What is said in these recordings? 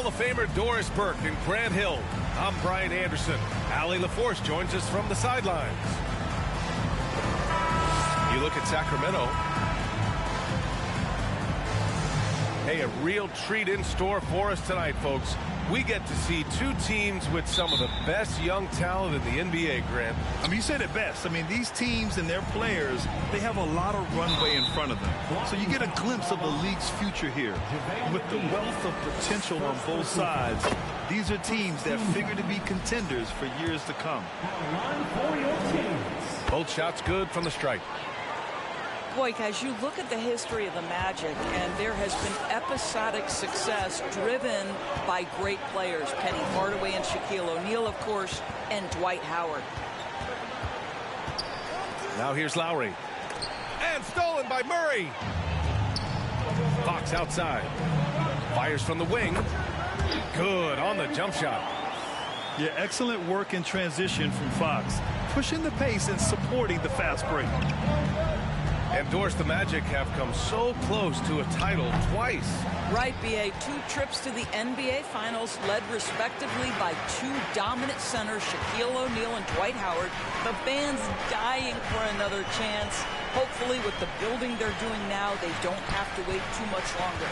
Hall of Famer Doris Burke and Grant Hill. I'm Brian Anderson. Allie LaForce joins us from the sidelines. You look at Sacramento. Hey, a real treat in store for us tonight, folks. We get to see two teams with some of the best young talent in the NBA, Grant. I mean, you said it best. I mean, these teams and their players, they have a lot of runway in front of them. So you get a glimpse of the league's future here. With the wealth of potential on both sides, these are teams that figure to be contenders for years to come. Both shots good from the stripe. Boy, guys, you look at the history of the Magic, and there has been episodic success driven by great players. Penny Hardaway and Shaquille O'Neal, of course, and Dwight Howard. Now here's Lowry. And stolen by Murray. Fox outside. Fires from the wing. Good on the jump shot. Yeah, excellent work in transition from Fox. Pushing the pace and supporting the fast break. And Doris, the Magic have come so close to a title twice. Right, B.A. 2 trips to the NBA Finals, led respectively by 2 dominant centers, Shaquille O'Neal and Dwight Howard. The fans dying for another chance. Hopefully, with the building they're doing now, they don't have to wait too much longer.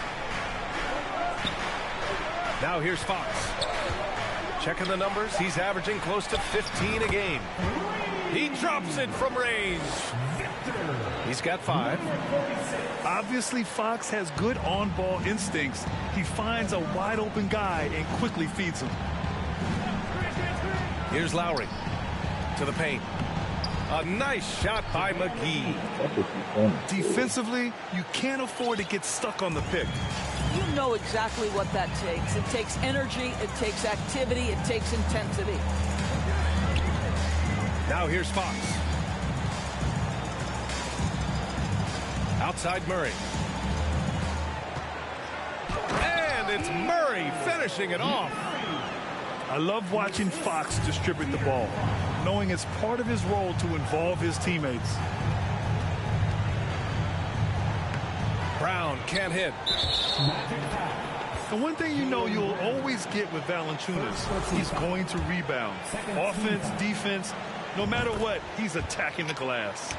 Now here's Fox. Checking the numbers, he's averaging close to 15 a game. He drops it from range. He's got 5. Obviously, Fox has good on-ball instincts. He finds a wide-open guy and quickly feeds him. Here's Lowry to the paint. A nice shot by McGee. Defensively, you can't afford to get stuck on the pick. You know exactly what that takes. It takes energy, it takes activity, it takes intensity. Now here's Fox. Outside Murray. And it's Murray finishing it off. I love watching Fox distribute the ball, knowing it's part of his role to involve his teammates. Brown can't hit. And one thing you know you'll always get with Valanciunas, he's going to rebound. Offense, defense, no matter what, he's attacking the glass.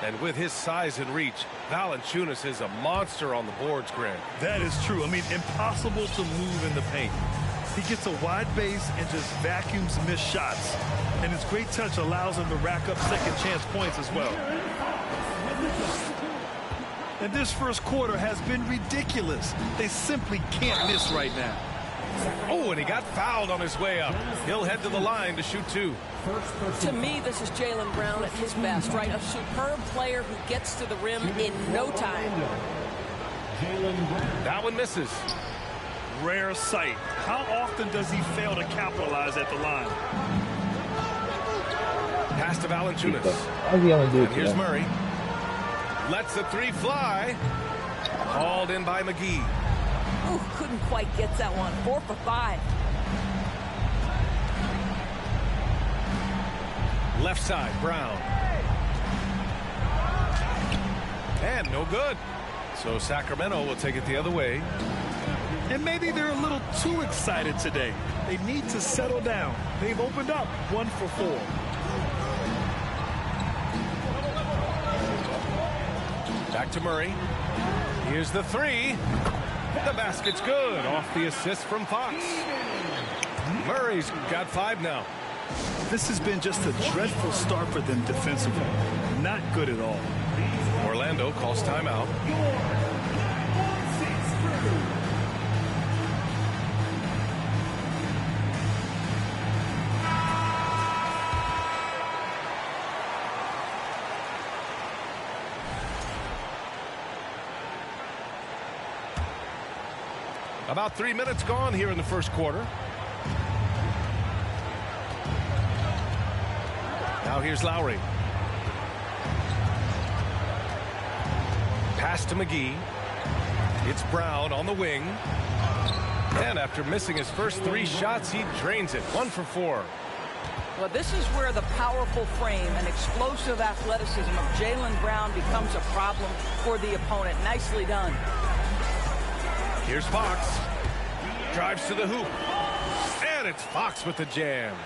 And with his size and reach, Valanciunas is a monster on the boards, Grant. That is true. I mean, impossible to move in the paint. He gets a wide base and just vacuums missed shots. And his great touch allows him to rack up second chance points as well. And this first quarter has been ridiculous. They simply can't miss right now. Oh, and he got fouled on his way up. He'll head to the line to shoot 2. To me, this is Jaylen Brown at his best, right? A superb player who gets to the rim in no time. That one misses. Rare sight. How often does he fail to capitalize at the line? Pass to Valanciunas. How's he only do And here's Murray. Lets the 3 fly. Hauled in by McGee. Ooh, couldn't quite get that one. 4 for 5. Left side, Brown. And no good. So Sacramento will take it the other way. And maybe they're a little too excited today. They need to settle down. They've opened up 1 for 4. Back to Murray. Here's the 3. The basket's good. Off the assist from Fox. Murray's got 5 now. This has been just a dreadful start for them defensively. Not good at all. Orlando calls timeout. About 3 minutes gone here in the first quarter. Now here's Lowry. Pass to McGee. It's Brown on the wing. And after missing his first 3 shots, he drains it. 1 for 4. Well, this is where the powerful frame and explosive athleticism of Jaylen Brown becomes a problem for the opponent. Nicely done. Here's Fox. Drives to the hoop. And it's Fox with the jam.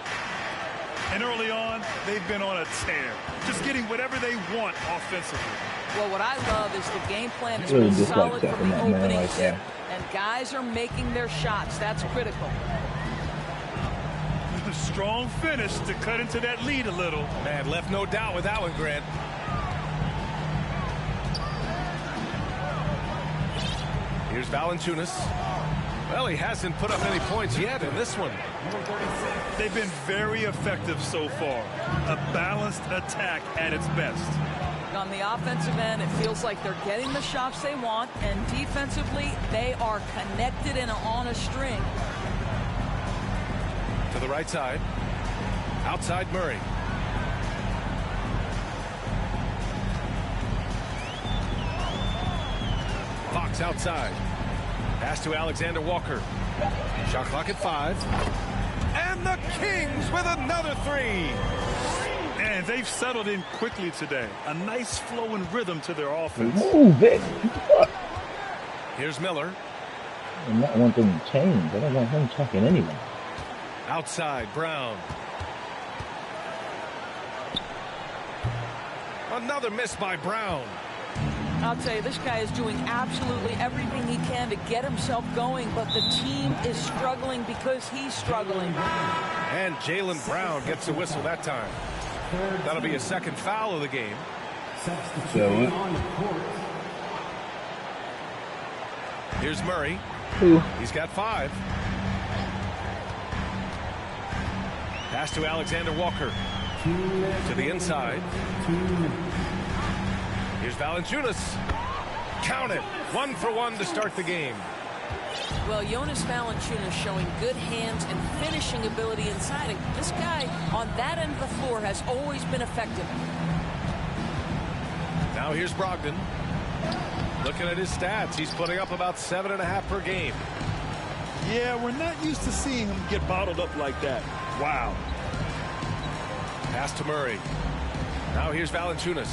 And early on, they've been on a tear. Just getting whatever they want offensively. Well, what I love is the game plan has Really been dislike solid that from the from that man opening right tip. there. And guys are making their shots. That's critical. Strong finish to cut into that lead a little. Man, left no doubt with that one, Grant. Here's Valanciunas. Well, he hasn't put up any points yet in this one. They've been very effective so far. A balanced attack at its best. On the offensive end, it feels like they're getting the shots they want, and defensively, they are connected and on a string. To the right side. Outside Murray. Fox outside. Pass to Alexander Walker. Shot clock at 5. And the Kings with another 3. And they've settled in quickly today. A nice flow and rhythm to their offense. Move it. Here's Miller. I not want them to change. I don't want him talking anyway. Outside, Brown. Another miss by Brown. I'll tell you, this guy is doing absolutely everything he can to get himself going, but the team is struggling because he's struggling. And Jaylen Brown gets the whistle that time. That'll be a second foul of the game. So, Here's Murray. who? He's got 5. Pass to Alexander Walker. To the inside. Here's Valanciunas. Count it. 1 for 1 to start the game. Well, Jonas Valanciunas showing good hands and finishing ability inside. And this guy on that end of the floor has always been effective. Now here's Brogdon. Looking at his stats, he's putting up about 7.5 per game. Yeah, we're not used to seeing him get bottled up like that. Wow. Pass to Murray. Now here's Valanciunas.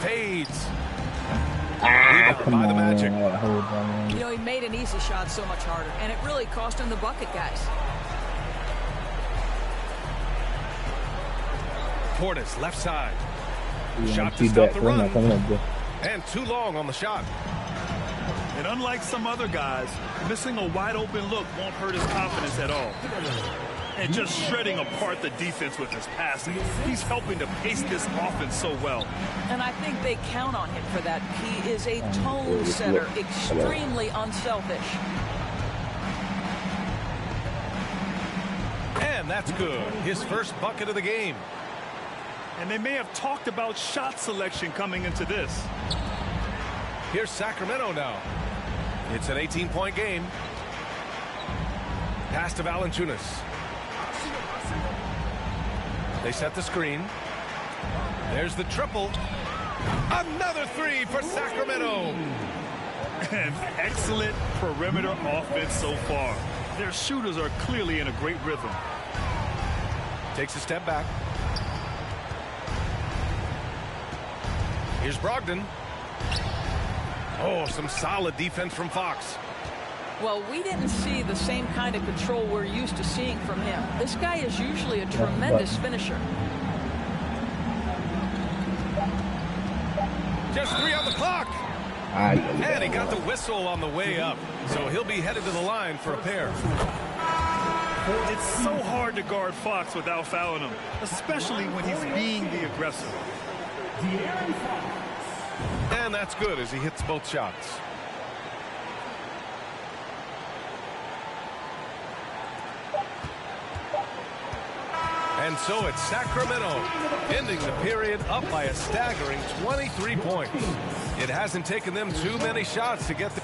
Fades. Come by the on. Magic. You know, he made an easy shot so much harder, and it really cost him the bucket, guys. Portis, left side. You Shot want to to see stop that? the We're run. not coming up there. And too long on the shot. And unlike some other guys, missing a wide open look won't hurt his confidence at all. And just shredding apart the defense with his passing. He's helping to pace this offense so well. And I think they count on him for that. He is a tone setter, extremely unselfish. And that's good. His first bucket of the game. And they may have talked about shot selection coming into this. Here's Sacramento now. It's an 18-point game. Pass to Valanciunas. They set the screen. There's the triple. Another 3 for Sacramento. An excellent perimeter offense so far. Their shooters are clearly in a great rhythm. Takes a step back. Here's Brogdon. Oh, some solid defense from Fox. Well, we didn't see the same kind of control we're used to seeing from him. This guy is usually a tremendous finisher. Just 3 on the clock. And he got the whistle on the way up. So he'll be headed to the line for a pair. It's so hard to guard Fox without fouling him, especially when he's being the aggressor. And that's good as he hits both shots. And so it's Sacramento ending the period up by a staggering 23 points. It hasn't taken them too many shots to get the...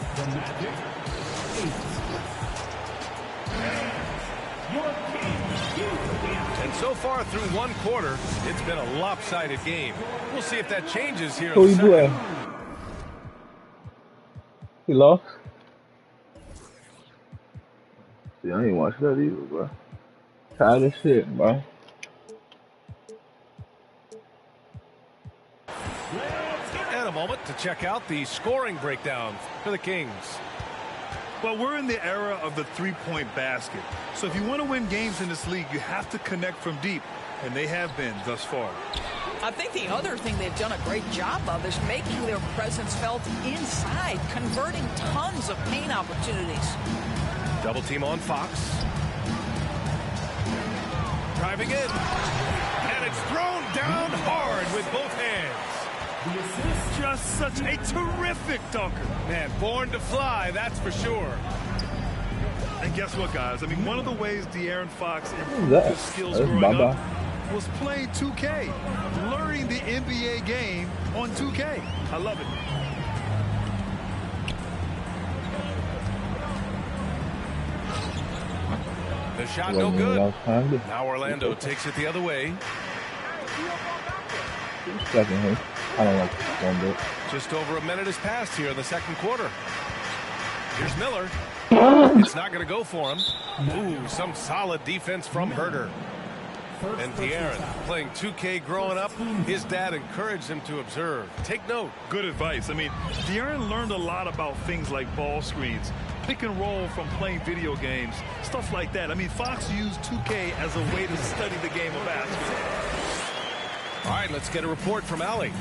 And so far through one quarter, it's been a lopsided game. We'll see if that changes here in the second. He lost? See, I ain't watch that either, bro. Tired as shit, bro. And a moment to check out the scoring breakdown for the Kings. Well, we're in the era of the three-point basket. So if you want to win games in this league, you have to connect from deep, and they have been thus far. I think the other thing they've done a great job of is making their presence felt inside, converting tons of paint opportunities. Double team on Fox. Driving in. And it's thrown down hard with both hands. Just such a terrific dunker. Man, born to fly, that's for sure. And guess what, guys? I mean, one of the ways De'Aaron Fox improved that? his skills That's growing Baba. up was playing 2K, learning the NBA game on 2K. I love it. The shot no good. Now Orlando takes it the other way. Second, I don't like one bit. Just over a minute has passed here in the second quarter. Here's Miller. It's not going to go for him. Ooh, some solid defense from Herder. And De'Aaron, playing 2K growing up, his dad encouraged him to observe. Take note. Good advice. I mean, De'Aaron learned a lot about things like ball screens, pick and roll from playing video games, stuff like that. I mean, Fox used 2K as a way to study the game of basketball. All right, let's get a report from Allie.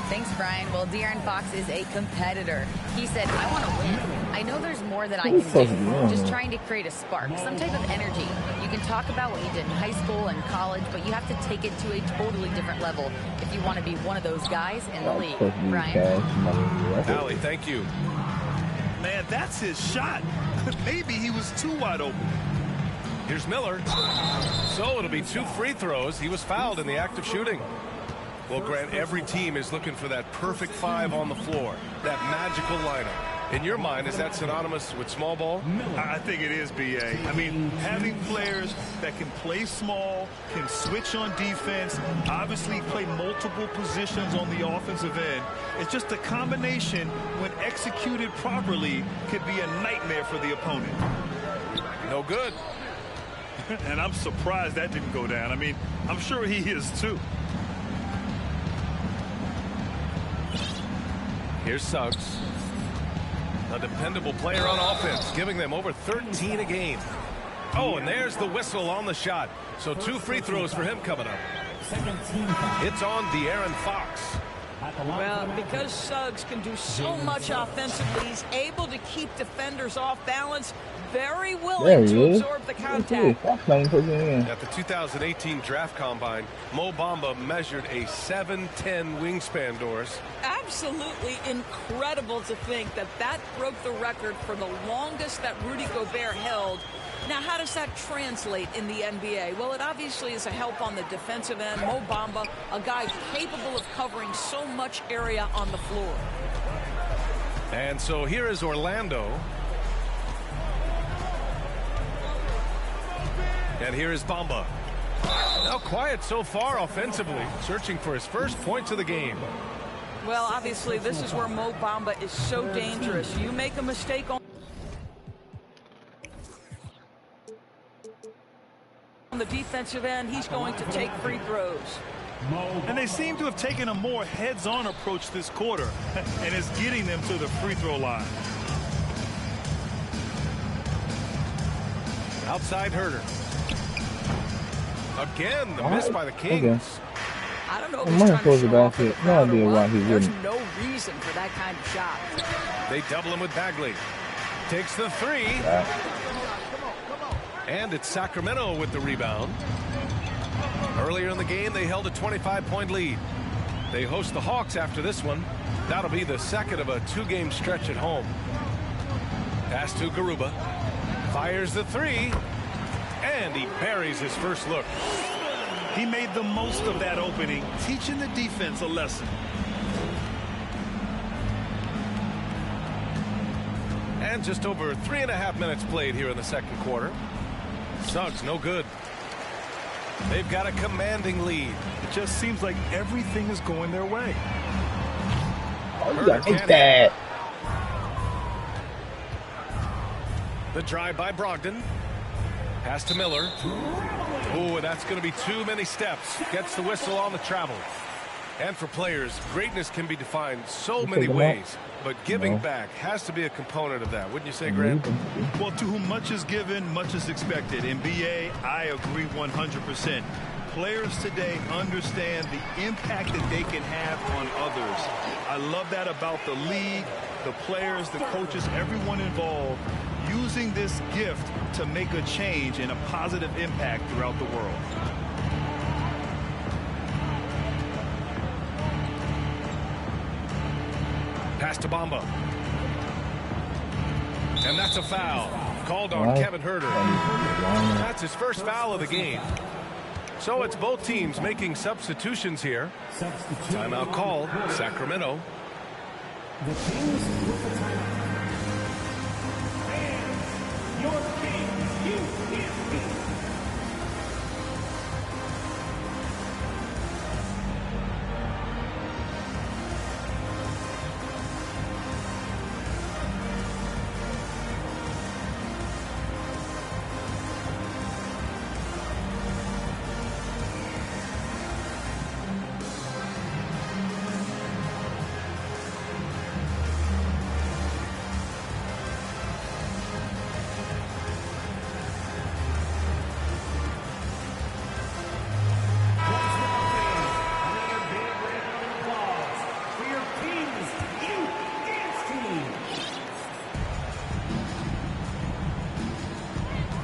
Thanks, Brian. Well, De'Aaron Fox is a competitor. He said, I want to win. I know there's more that I can do. Just trying to create a spark, some type of energy. You can talk about what you did in high school and college, but you have to take it to a totally different level if you want to be one of those guys in the league. Brian? Allie, thank you. Man, that's his shot. Maybe he was too wide open. Here's Miller. So it'll be 2 free throws. He was fouled in the act of shooting. Well, Grant, every team is looking for that perfect 5 on the floor, that magical lineup. In your mind, is that synonymous with small ball? I think it is, B.A. I mean, having players that can play small, can switch on defense, obviously play multiple positions on the offensive end. It's just a combination, when executed properly, could be a nightmare for the opponent. No good. And I'm surprised that didn't go down. I mean, I'm sure he is too. Here's Suggs. A dependable player on offense, giving them over 13 a game. Oh, and there's the whistle on the shot. So 2 free throws for him coming up. It's on De'Aaron Fox. Well, because Suggs can do so much offensively, he's able to keep defenders off balance, very willing to absorb the contact. At the 2018 Draft Combine, Mo Bamba measured a 7'10" wingspan, Doris. Absolutely incredible to think that that broke the record for the longest that Rudy Gobert held. Now, how does that translate in the NBA? Well, it obviously is a help on the defensive end. Mo Bamba, a guy capable of covering so much area on the floor. And so here is Orlando. And here is Bamba. Now quiet so far offensively, searching for his first points of the game. Well, obviously, this is where Mo Bamba is so dangerous. You make a mistake on the defensive end, he's going to take free throws. And they seem to have taken a more heads-on approach this quarter, and it's getting them to the free throw line. Outside Herder. Again, the miss by the Kings. I don't know if he's trying to show off the crowd or what. There's no reason for that kind of shot. They double him with Bagley. Takes the 3. And it's Sacramento with the rebound. Earlier in the game, they held a 25-point lead. They host the Hawks after this one. That'll be the second of a 2-game stretch at home. Pass to Garuba. Fires the 3. And he buries his first look. He made the most of that opening, teaching the defense a lesson. And just over 3.5 minutes played here in the second quarter. Suggs no good. They've got a commanding lead. It just seems like everything is going their way. Oh, you gotta take that. The drive by Brogdon. Pass to Miller. Oh, that's going to be too many steps. Gets the whistle on the travel. And for players, greatness can be defined so many ways, but giving back has to be a component of that. Wouldn't you say, Grant? Well, to whom much is given, much is expected. In BA, I agree 100%. Players today understand the impact that they can have on others. I love that about the league, the players, the coaches, everyone involved, using this gift to make a change and a positive impact throughout the world. Pass to Bamba. And that's a foul. Called on Kevin Huerter. That's his first foul of the game. So it's both teams making substitutions here. Timeout called, Sacramento. The Kings with the timeout. And your Kings, you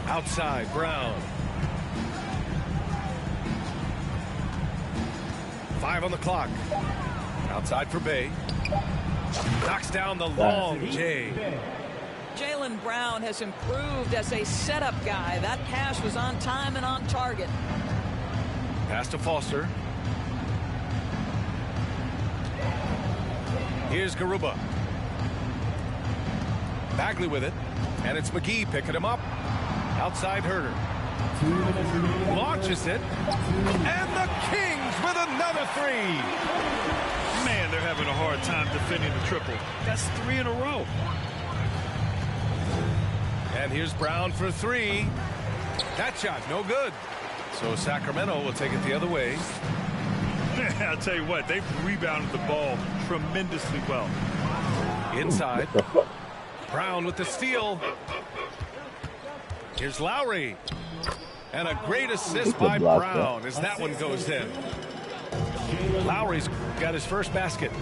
Outside, Brown. 5 on the clock. Outside for Bay. Knocks down the long J. Jaylen Brown has improved as a setup guy. That pass was on time and on target. Pass to Foster. Here's Garuba. Bagley with it. And it's McGee picking him up. Outside Huerter. Launches it. And the Kings with another three. Man, they're having a hard time defending the triple. That's 3 in a row. And here's Brown for 3. That shot, no good. So Sacramento will take it the other way. I'll tell you what, they've rebounded the ball tremendously well. Inside. Brown with the steal. Here's Lowry. And a great assist by Brown as that one goes in. Lowry's got his first basket.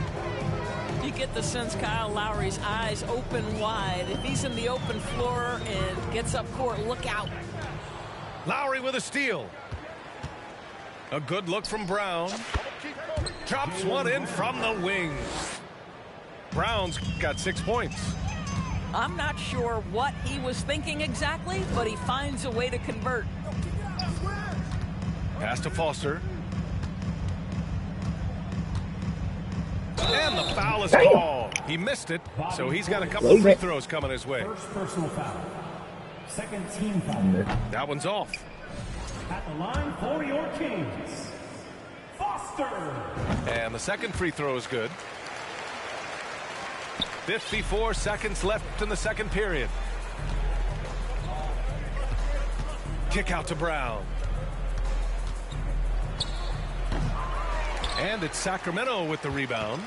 You get the sense Kyle Lowry's eyes open wide. If he's in the open floor and gets up court, look out. Lowry with a steal. A good look from Brown. Drops one in from the wing. Brown's got 6 points. I'm not sure what he was thinking exactly, but he finds a way to convert. Pass to Foster. And the foul is called. He missed it, so he's got a couple of free throws coming his way. First personal foul. Second team foul. That one's off. At the line for your Kings, Foster. And the second free throw is good. 54 seconds left in the second period. Kick out to Brown. And it's Sacramento with the rebound.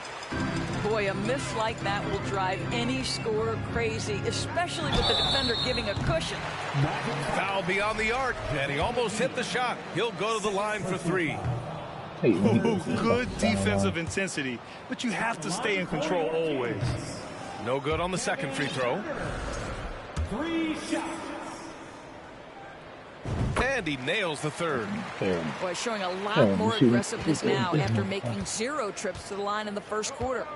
Boy, a miss like that will drive any scorer crazy, especially with the defender giving a cushion. Foul beyond the arc, and he almost hit the shot. He'll go to the line for 3. Ooh, good defensive intensity, but you have to stay in control always. No good on the second free throw. 3 shots. And he nails the third. Boy, showing a lot more aggressiveness now after making 0 trips to the line in the first quarter.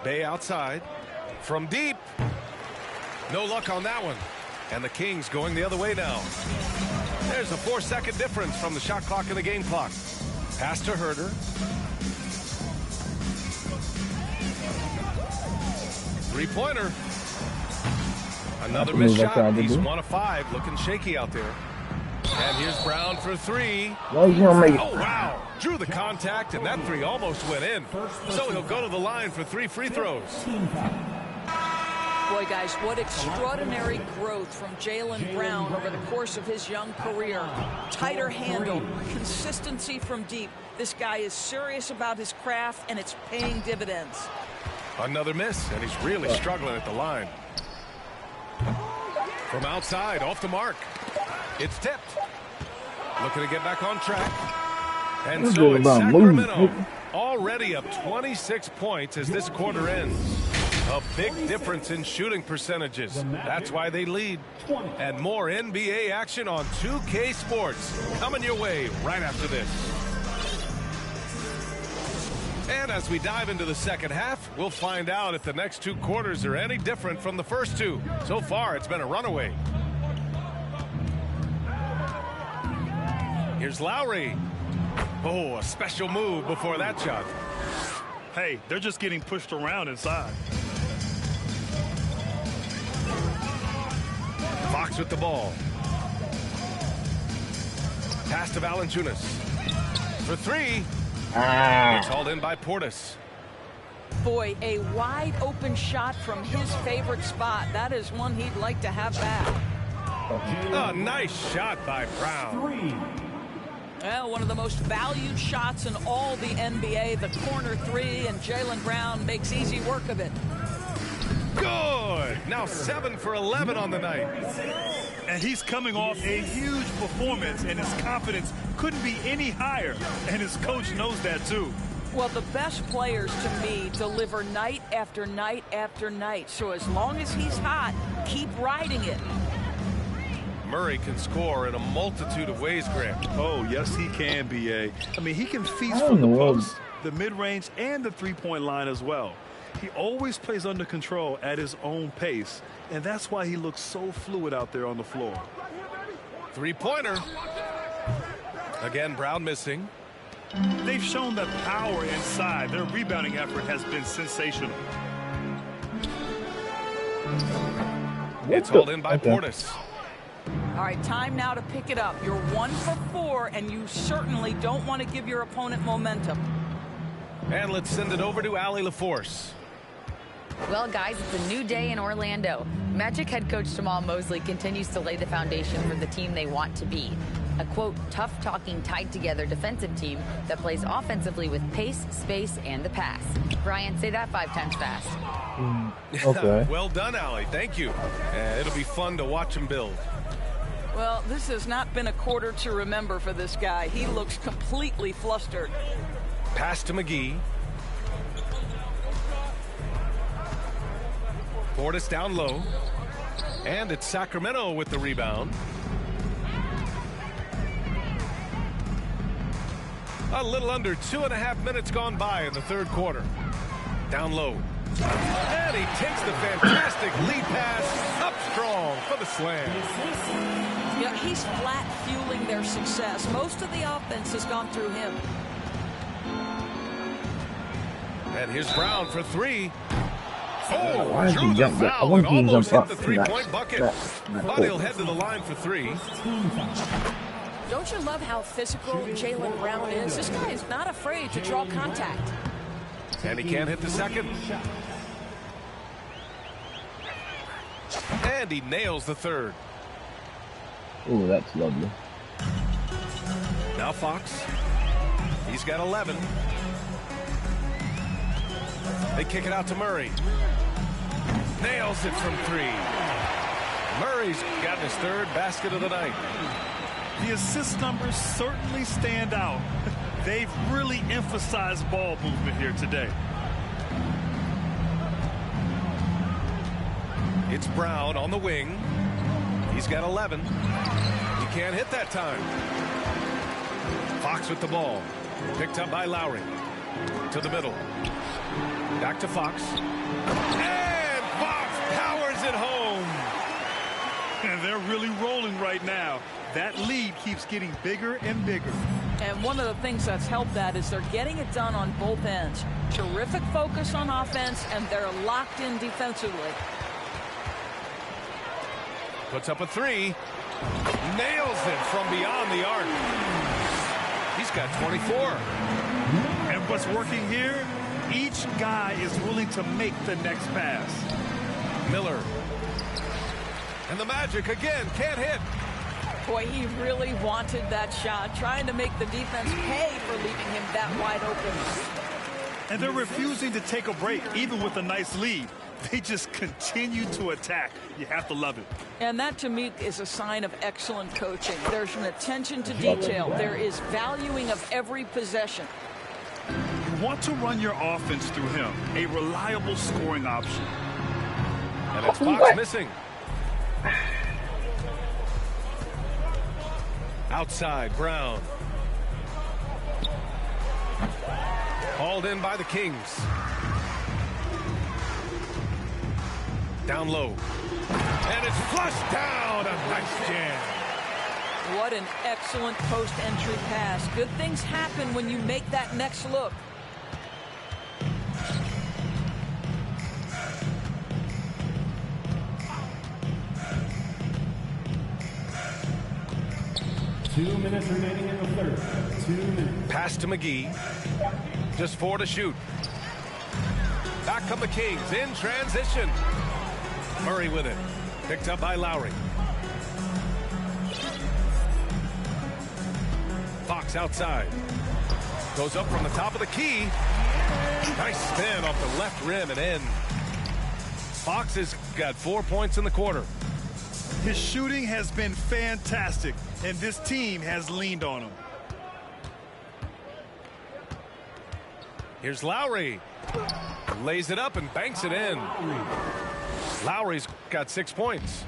Bay outside. From deep. No luck on that one. And the Kings going the other way now. There's a 4-second difference from the shot clock and the game clock. Pass to Huerter. Three-pointer. Another missed shot. He's 1 of 5. Looking shaky out there. And here's Brown for 3. Oh, wow. Drew the contact, and that 3 almost went in. So he'll go to the line for 3 free throws. Boy, guys, what extraordinary growth from Jaylen Brown over the course of his young career. Tighter handle, consistency from deep. This guy is serious about his craft, and it's paying dividends. Another miss, and he's really struggling at the line. From outside, off the mark. It's tipped. Looking to get back on track. And so it's Sacramento already up 26 points as this quarter ends. A big difference in shooting percentages. That's why they lead. And more NBA action on 2K Sports coming your way right after this. And as we dive into the second half, we'll find out if the next two quarters are any different from the first two. So far, it's been a runaway. Here's Lowry. Oh, a special move before that shot. Hey, they're just getting pushed around inside. Fox with the ball. Pass to Valanciunas. For three. It's hauled in by Portis. Boy, a wide open shot from his favorite spot. That is one he'd like to have back. A nice shot by Brown. Well, one of the most valued shots in all the NBA, the corner three, and Jaylen Brown makes easy work of it. Good. Now 7 for 11 on the night. And he's coming off a huge performance, and his confidence couldn't be any higher. And his coach knows that, too. Well, the best players, to me, deliver night after night after night. So as long as he's hot, keep riding it. Murray can score in a multitude of ways, Grant. Oh, yes, he can, B.A. I mean, he can feast from the post, the mid-range, and the three-point line as well. He always plays under control at his own pace, and that's why he looks so fluid out there on the floor. Three-pointer. Again, Brown missing. They've shown that power inside. Their rebounding effort has been sensational. It's hauled in by Portis. All right, time now to pick it up. You're 1 for 4, and you certainly don't want to give your opponent momentum. And let's send it over to Allie LaForce. Well, guys, it's a new day in Orlando. Magic head coach Jamal Mosley continues to lay the foundation for the team they want to be. A, quote, tough-talking, tied-together defensive team that plays offensively with pace, space, and the pass. Brian, say that 5 times fast. Okay. Well done, Allie. Thank you. It'll be fun to watch him build. Well, this has not been a quarter to remember for this guy. He looks completely flustered. Pass to McGee. Portis down low. And it's Sacramento with the rebound. A little under 2.5 minutes gone by in the third quarter. Down low. And he takes the fantastic lead pass up strong for the slam. Yeah, he's flat fueling their success. Most of the offense has gone through him. And here's Brown for three. Why Oh, is drew he the jump? I foul want and him to almost jump hit the up to that. three-point bucket. That But he'll head to the line for three. Don't you love how physical Jaylen Brown is? This guy is not afraid to draw contact. And he can't hit the second. And he nails the third. Oh, that's lovely. Now Fox. He's got 11. They kick it out to Murray. Nails it from three. Murray's gotten his third basket of the night. The assist numbers certainly stand out. They've really emphasized ball movement here today. It's Brown on the wing. He's got 11. He can't hit that time. Fox with the ball. Picked up by Lowry. To the middle. Back to Fox. And Fox powers it home. And they're really rolling right now. That lead keeps getting bigger and bigger. And one of the things that's helped that is they're getting it done on both ends. Terrific focus on offense, and they're locked in defensively. Puts up a three. Nails it from beyond the arc. He's got 24. And what's working here? Each guy is willing to make the next pass. Miller. And the Magic again can't hit. Boy, he really wanted that shot, trying to make the defense pay for leaving him that wide open. And they're refusing to take a break, even with a nice lead. They just continue to attack. You have to love it. And that, to me, is a sign of excellent coaching. There's an attention to detail. There is valuing of every possession. You want to run your offense through him, a reliable scoring option. And it's Fox missing. Outside, Brown. Hauled in by the Kings. Down low. And it's flushed down. A nice jam. What an excellent post-entry pass. Good things happen when you make that next look. Two minutes remaining in the third. 2 minutes. Pass to McGee. Just 4 to shoot. Back come the Kings in transition. Murray with it. Picked up by Lowry. Fox outside. Goes up from the top of the key. Nice spin off the left rim and in. Fox has got 4 points in the quarter. His shooting has been fantastic, and this team has leaned on him. Here's Lowry. Lays it up and banks it in. Lowry's got 6 points.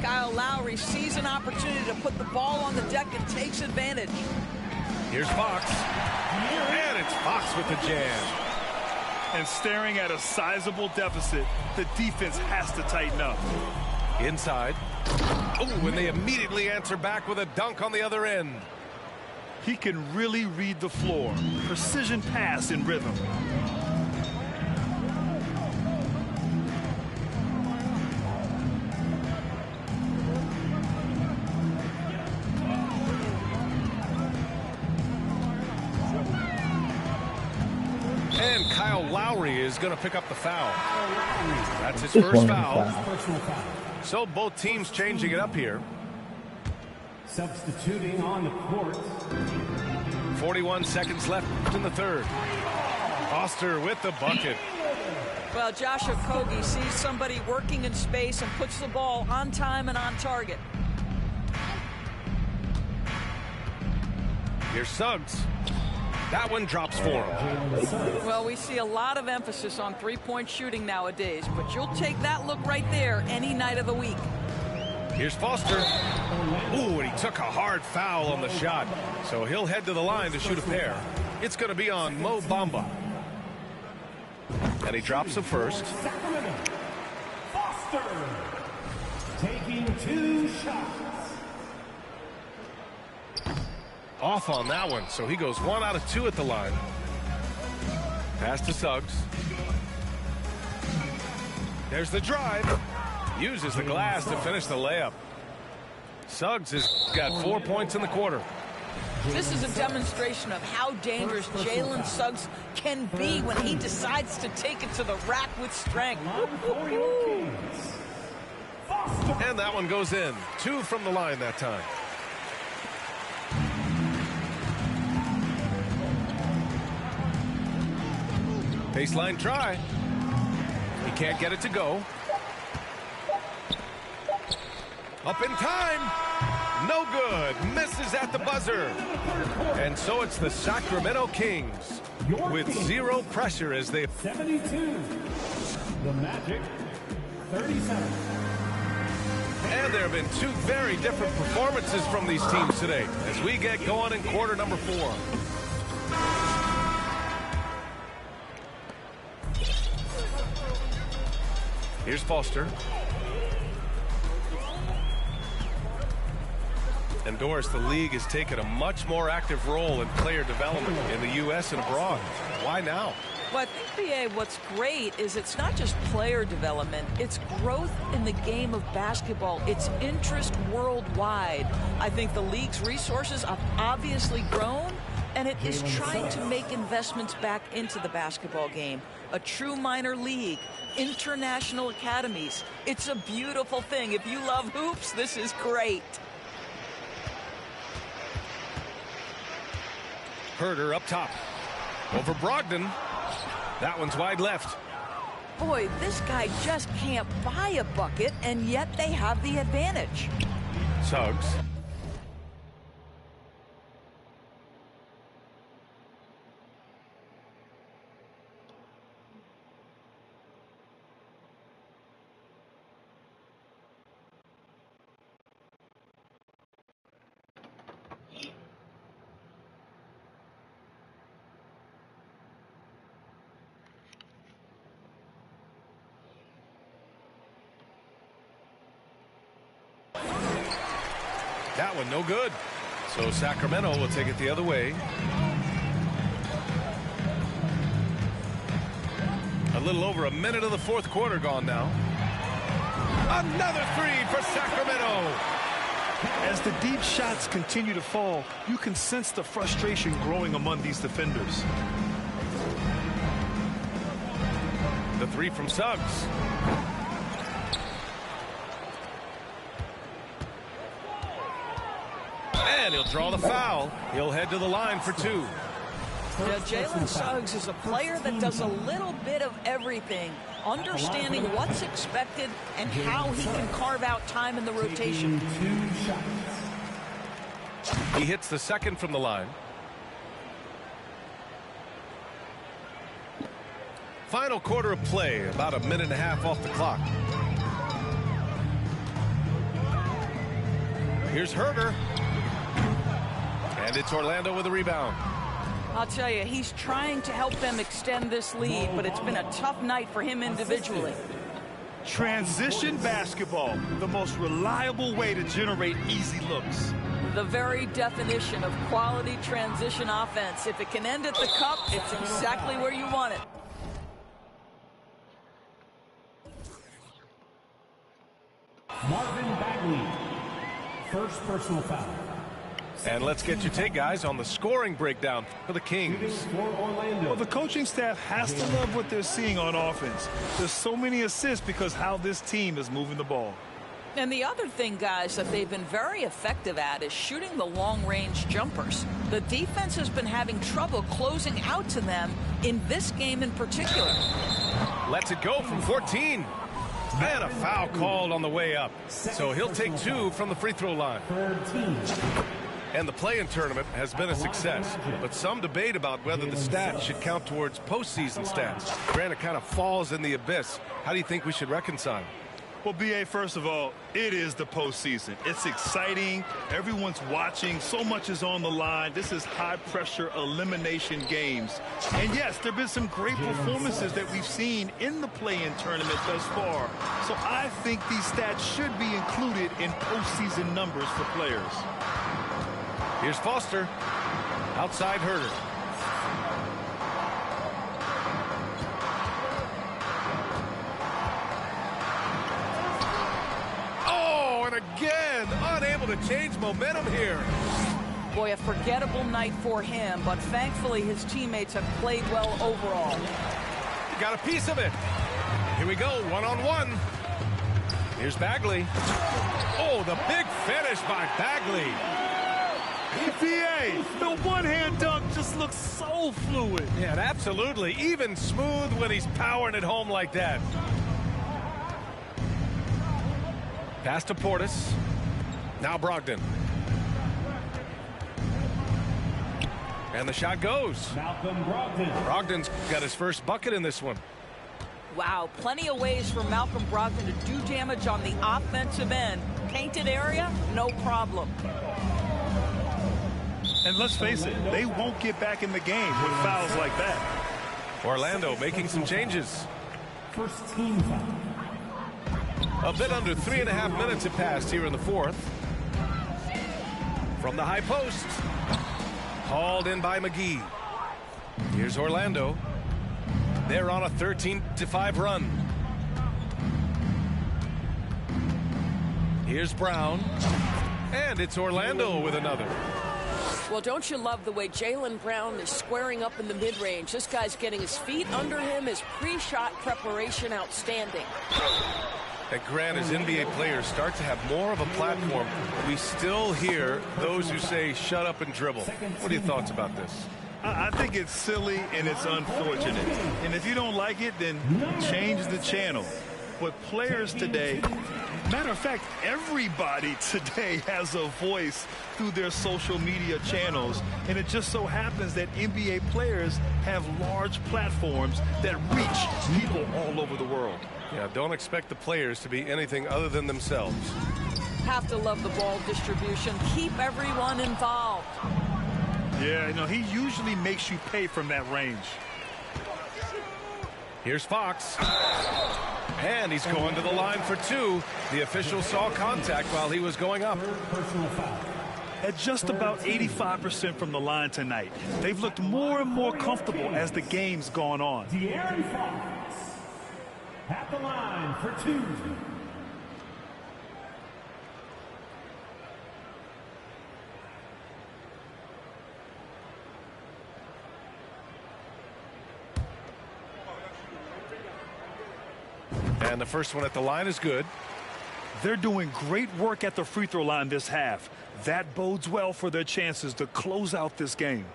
Kyle Lowry sees an opportunity to put the ball on the deck and takes advantage. Here's Fox. And it's Fox with the jam. And staring at a sizable deficit, the defense has to tighten up. Inside. Oh, and they immediately answer back with a dunk on the other end. He can really read the floor. Precision pass in rhythm. And Kyle Lowry is going to pick up the foul. That's his first foul. So both teams changing it up here. Substituting on the court. 41 seconds left in the third. Foster with the bucket. Well, Josh Okogie sees somebody working in space and puts the ball on time and on target. Here's Suggs. That one drops for him. Well, we see a lot of emphasis on three-point shooting nowadays, but you'll take that look right there any night of the week. Here's Foster. Ooh, and he took a hard foul on the shot. So he'll head to the line to shoot a pair. It's going to be on Mo Bamba. And he drops the first. Foster taking 2 shots. Off on that one, so he goes 1 out of 2 at the line. Pass to Suggs. There's the drive. Uses the glass to finish the layup. Suggs has got 4 points in the quarter. This is a demonstration of how dangerous Jalen Suggs can be when he decides to take it to the rack with strength. And that one goes in. 2 from the line that time. Baseline try. He can't get it to go. Up in time. No good. Misses at the buzzer. And so it's the Sacramento Kings with 0 pressure as they... 72. The Magic, 37. And there have been 2 very different performances from these teams today as we get going in quarter number 4. Here's Foster. And Doris, the league has taken a much more active role in player development in the U.S. and abroad. Why now? Well, I think, B.A., what's great is it's not just player development. It's growth in the game of basketball. It's interest worldwide. I think the league's resources have obviously grown, and it is trying to make investments back into the basketball game. A true minor league, international academies. It's a beautiful thing. If you love hoops, this is great. Herder up top. Over Brogdon. That one's wide left. Boy, this guy just can't buy a bucket, and yet they have the advantage. Suggs. That one no good. So Sacramento will take it the other way. A little over a minute of the fourth quarter gone now. Another three for Sacramento. As the deep shots continue to fall, you can sense the frustration growing among these defenders. The three from Suggs. And he'll draw the foul. He'll head to the line for two. Jalen Suggs is a player that does a little bit of everything, understanding what's expected and how he can carve out time in the rotation. He hits the second from the line. Final quarter of play, about a minute and a half off the clock. Here's Herder. And it's Orlando with a rebound. I'll tell you, he's trying to help them extend this lead, but it's been a tough night for him individually. Transition basketball, the most reliable way to generate easy looks. The very definition of quality transition offense. If it can end at the cup, it's exactly where you want it. Marvin Bagley, first personal foul. And let's get your take, guys, on the scoring breakdown for the Kings. Well, the coaching staff has to love what they're seeing on offense. There's so many assists because how this team is moving the ball. And the other thing, guys, that they've been very effective at is shooting the long-range jumpers. The defense has been having trouble closing out to them in this game in particular. Lets it go from 14. And a foul called on the way up. So he'll take two from the free throw line. And the play-in tournament has been a success, but some debate about whether the stats should count towards postseason stats. Grant, it kind of falls in the abyss. How do you think we should reconcile? Well, B.A., first of all, it is the postseason. It's exciting. Everyone's watching. So much is on the line. This is high-pressure elimination games. And, yes, there have been some great performances that we've seen in the play-in tournament thus far. So I think these stats should be included in postseason numbers for players. Here's Foster. Outside Herder. Oh, and again, unable to change momentum here. Boy, a forgettable night for him, but thankfully his teammates have played well overall. He got a piece of it. Here we go, one-on-one. Here's Bagley. Oh, the big finish by Bagley. EPA, the one-hand dunk just looks so fluid. Yeah, absolutely. Even smooth when he's powering it home like that. Pass to Portis. Now Brogdon. And the shot goes. Malcolm Brogdon. Brogdon's got his first bucket in this one. Wow, plenty of ways for Malcolm Brogdon to do damage on the offensive end. Painted area, no problem. And let's face it, they won't get back in the game with fouls like that. Orlando making some changes. First team foul. A bit under 3.5 minutes have passed here in the fourth. From the high post. Hauled in by McGee. Here's Orlando. They're on a 13-5 run. Here's Brown. And it's Orlando with another. Well, don't you love the way Jaylen Brown is squaring up in the mid-range? This guy's getting his feet under him, his pre-shot preparation outstanding. And Grant, as NBA players start to have more of a platform, we still hear those who say, shut up and dribble. What are your thoughts about this? I think it's silly and it's unfortunate. And if you don't like it, then change the channel. But players today, matter of fact, everybody today has a voice through their social media channels. And it just so happens that NBA players have large platforms that reach people all over the world. Yeah, don't expect the players to be anything other than themselves. Have to love the ball distribution. Keep everyone involved. Yeah, you know, he usually makes you pay from that range. Here's Fox. And he's going to the line for two. The official saw contact while he was going up. At just about 85% from the line tonight, they've looked more and more comfortable as the game's gone on. De'Aaron Fox at the line for two. And the first one at the line is good. They're doing great work at the free throw line this half. That bodes well for their chances to close out this game.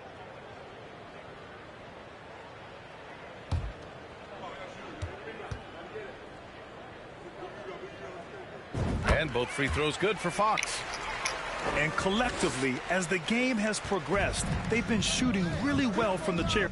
And both free throws good for Fox. And collectively, as the game has progressed, they've been shooting really well from the chair.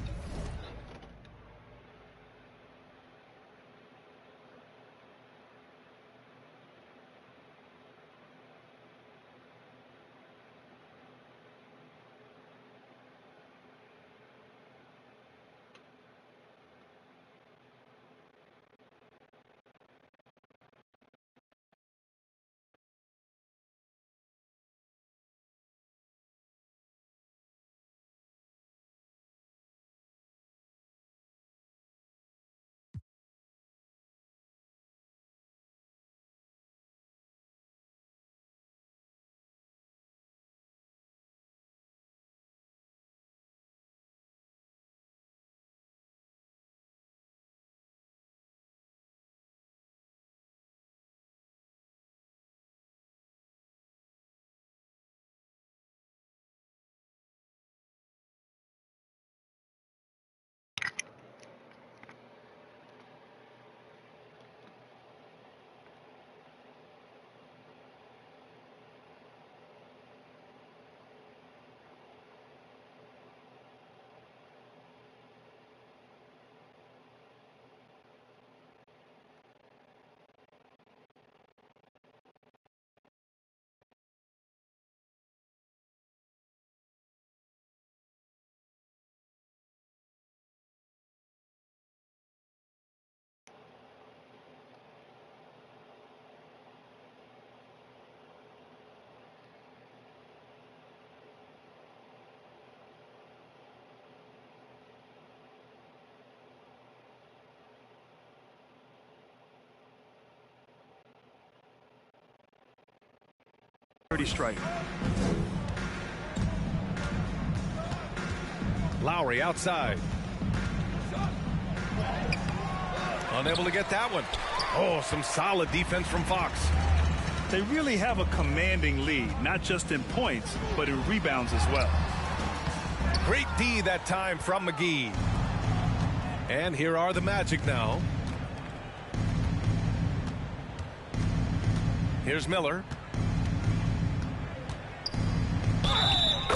Strike. Lowry outside. Unable to get that one. Oh, some solid defense from Fox. They really have a commanding lead, not just in points, but in rebounds as well. Great D that time from McGee. And here are the Magic now. Here's Miller.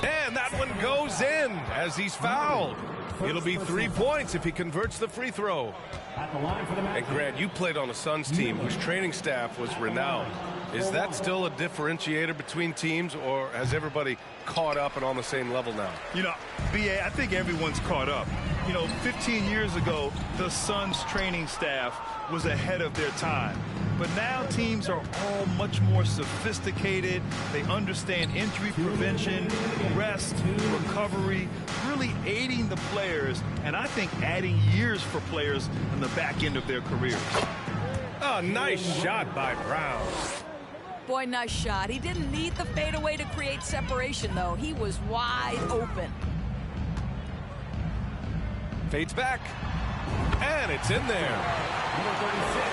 And that one goes in as he's fouled. It'll be 3 points if he converts the free throw. And Grant, you played on a Suns team whose training staff was renowned. Is that still a differentiator between teams, or has everybody caught up and on the same level now? You know, B.A., I think everyone's caught up. You know, 15 years ago, the Suns training staff was ahead of their time. But now teams are all much more sophisticated. They understand injury prevention, rest, recovery, really aiding the players, and I think adding years for players in the back end of their careers. Oh, nice shot by Brown. Boy, nice shot. He didn't need the fadeaway to create separation, though. He was wide open. Fades back. And it's in there.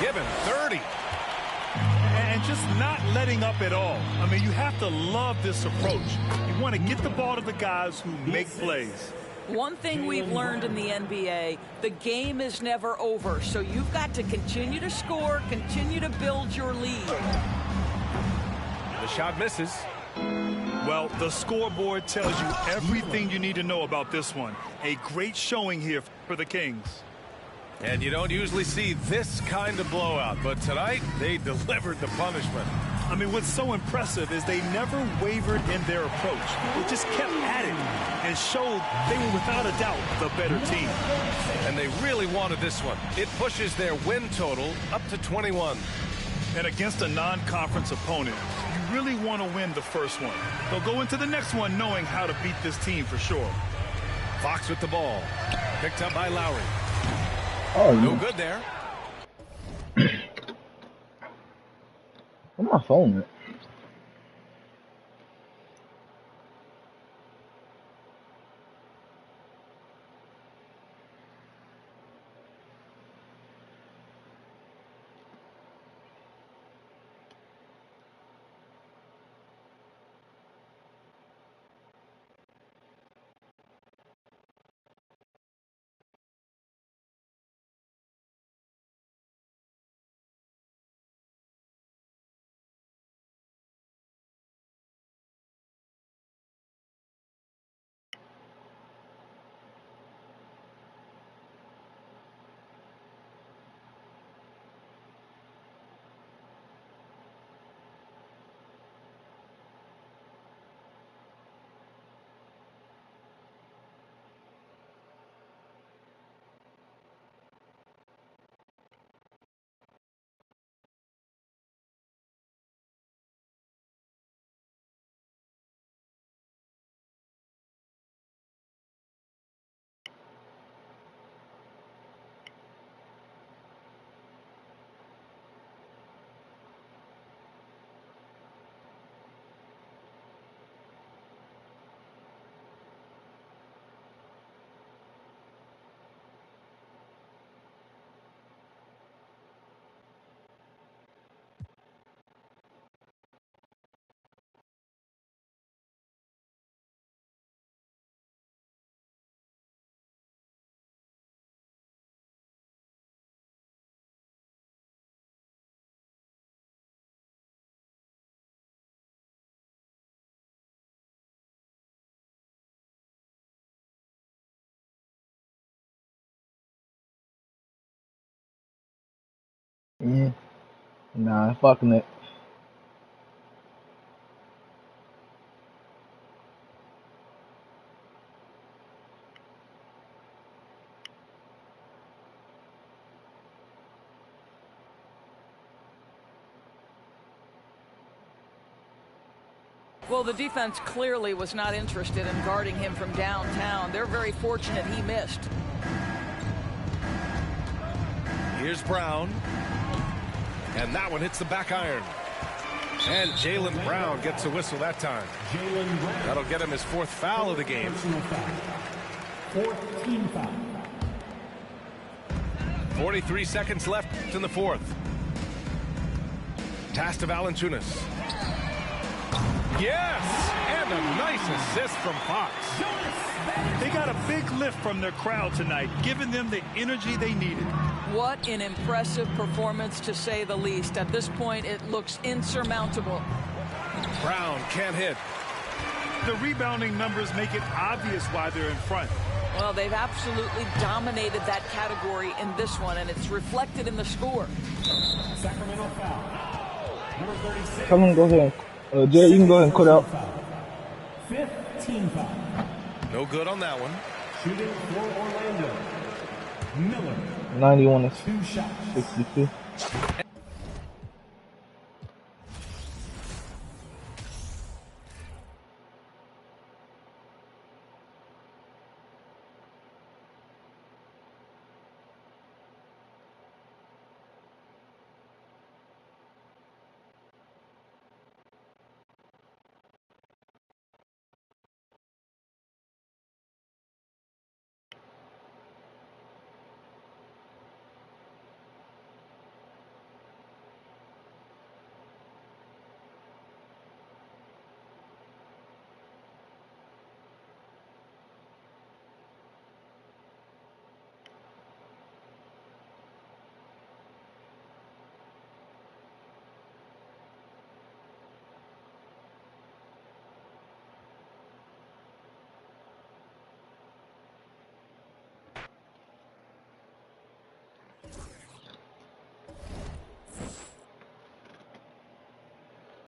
Give him 30. And just not letting up at all. I mean, you have to love this approach. You want to get the ball to the guys who make plays. One thing we've learned in the NBA, the game is never over, so you've got to continue to score, continue to build your lead. The shot misses. Well, the scoreboard tells you everything you need to know about this one. A great showing here for the Kings. And you don't usually see this kind of blowout, but tonight they delivered the punishment. I mean, what's so impressive is they never wavered in their approach. They just kept at it and showed they were without a doubt the better team. And they really wanted this one. It pushes their win total up to 21. And against a non-conference opponent, you really want to win the first one. They'll go into the next one knowing how to beat this team for sure. Fox with the ball. Picked up by Lowry. Oh, no good there. Where's my phone at? Yeah. Nah, fucking it. Well, the defense clearly was not interested in guarding him from downtown. They're very fortunate he missed. Here's Brown. And that one hits the back iron. And Jaylen Brown gets a whistle that time. That'll get him his fourth foul of the game. Fourth team foul. 43 seconds left in the fourth. Pass to Valanciunas. Yes! And a nice assist from Fox. They got a big lift from their crowd tonight, giving them the energy they needed. What an impressive performance, to say the least. At this point, it looks insurmountable. Brown can't hit. The rebounding numbers make it obvious why they're in front. Well, they've absolutely dominated that category in this one, and it's reflected in the score. Sacramento foul. Number 36. Come on, go ahead. Jared, you can go ahead and cut out. Fifth team foul. No good on that one. Shooting for Orlando. Miller. 91 2 shots. 62.